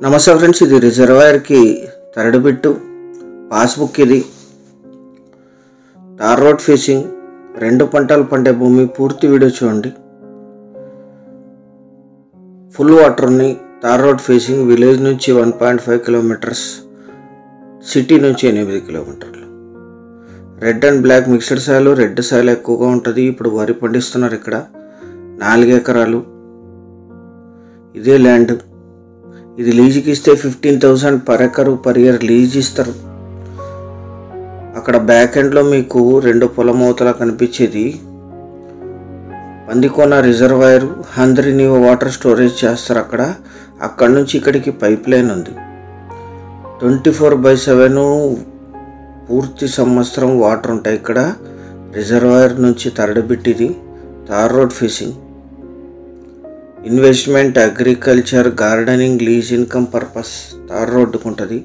నమస్తే ఫ్రెండ్స్, ఇది రిజర్వాయర్కి third bit passbook. ఇది తార్ రోడ్ ఫేసింగ్ 2 పంటలు పండే భూమి. పూర్తి వీడియో చూడండి. ఫుల్ వాటర్ ఉన్నాయి. తార్ రోడ్ ఫేసింగ్ విలేజ్ నుంచి 1.5 కిలోమీటర్స్, సిటీ నుంచి 8 కిలోమీటర్లు. Red and black mixed soil, red soil ఎక్కువగా ఉంటుంది. ఇప్పుడు వరి పండిస్తున్నారు. ఇక్కడ 4 ఎకరాలు ఇదే ల్యాండ్. ఇది లీజుకి ఇస్తే 15,000 per acre per year lease ఇస్తారు. అక్కడ బ్యాక్ ఎండ్లో మీకు 2 పొలం అవతల కనిపించేది పందికోన రిజర్వాయర్, హంద్రిని వాటర్ స్టోరేజ్ చేస్తారు. అక్కడ నుంచి ఇక్కడికి పైప్ లైన్ ఉంది. 24/7 పూర్తి సంవత్సరం వాటర్ ఉంటాయి. ఇక్కడ రిజర్వాయర్ నుంచి థర్డ్ బిట్. ఇది tar road facing. Investment, agriculture, gardening, lease income purpose tar రోడ్డుకు ఉంటుంది.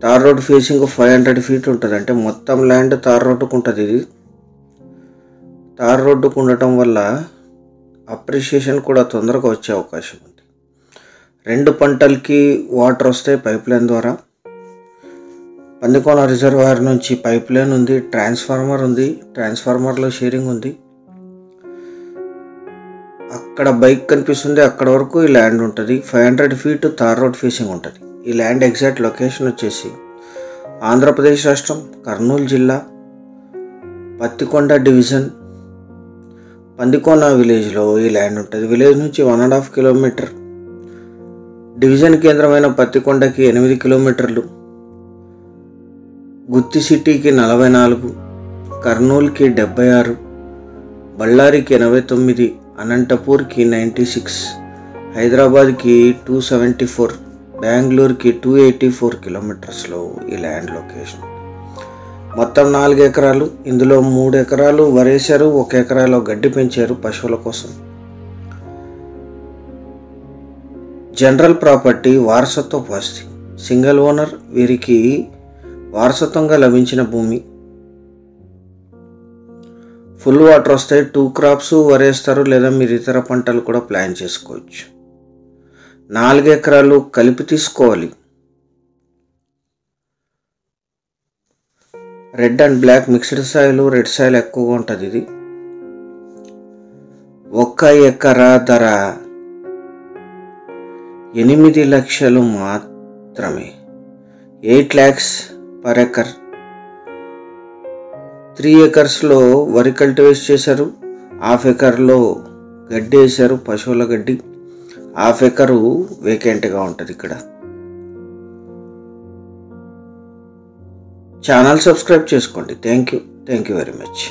తార్ రోడ్ ఫేసింగ్ 500 ఫీట్ ఉంటుంది. అంటే మొత్తం ల్యాండ్ తార్ రోడ్డుకు ఉంటుంది. ఇది తార్ రోడ్డుకు ఉండటం వల్ల అప్రిషియేషన్ కూడా తొందరగా వచ్చే అవకాశం ఉంది. 2 పంటలకి వాటర్ వస్తాయి పైప్ లైన్ ద్వారా. పందికోన రిజర్వాయర్ నుంచి పైప్ లైన్ ఉంది, ట్రాన్స్ఫార్మర్ ఉంది, ట్రాన్స్ఫార్మర్లో షేరింగ్ ఉంది. అక్కడ బైక్ కనిపిస్తుంది, అక్కడ వరకు ఈ ల్యాండ్ ఉంటుంది. 500 ఫీట్ తార్ రోడ్ ఫేసింగ్ ఉంటుంది. ఈ ల్యాండ్ ఎగ్జాక్ట్ లొకేషన్ వచ్చేసి ఆంధ్రప్రదేశ్ రాష్ట్రం, కర్నూలు జిల్లా, పత్తికొండ డివిజన్, పందికోన విలేజ్లో ఈ ల్యాండ్ ఉంటుంది. విలేజ్ నుంచి 1.5 కిలోమీటర్, డివిజన్ కేంద్రమైన పత్తికొండకి 8 కిలోమీటర్లు, గుత్తి సిటీకి 44, కర్నూలుకి 76, బళ్ళారికి 89, అనంతపూర్కి 96, హైదరాబాద్కి 274, బెంగళూరుకి 284 కిలోమీటర్స్లో ఈ ల్యాండ్ లొకేషన్. మొత్తం 4 ఎకరాలు. ఇందులో 3 ఎకరాలు వరేశారు, 1 ఎకరాలో గడ్డి పెంచారు పశువుల కోసం. జనరల్ ప్రాపర్టీ, వారసత్వ ఆస్తి, సింగిల్ ఓనర్. వీరికి వారసత్వంగా లభించిన భూమి. ఫుల్ వాటర్ వస్తాయి. 2 క్రాప్స్ వరేస్తారు, లేదా మీరు ఇతర పంటలు కూడా ప్లాన్ చేసుకోవచ్చు. 4 ఎకరాలు కలిపి తీసుకోవాలి. Red and black mixed soil, red soil ఎక్కువగా ఉంటుంది. ఇది 1 ఎకరా ధర 8 లక్షలు మాత్రమే. 8 lakhs పర్ ఎకర్. 3 ఎకర్స్లో వరి కల్టివేట్ చేశారు, 1/2 ఎకర్లో గడ్డి వేశారు, పశువుల గడ్డి. 1/2 ఎకరు వేకెంట్గా ఉంటుంది. ఇక్కడ ఛానల్ సబ్స్క్రైబ్ చేసుకోండి. Thank you very much.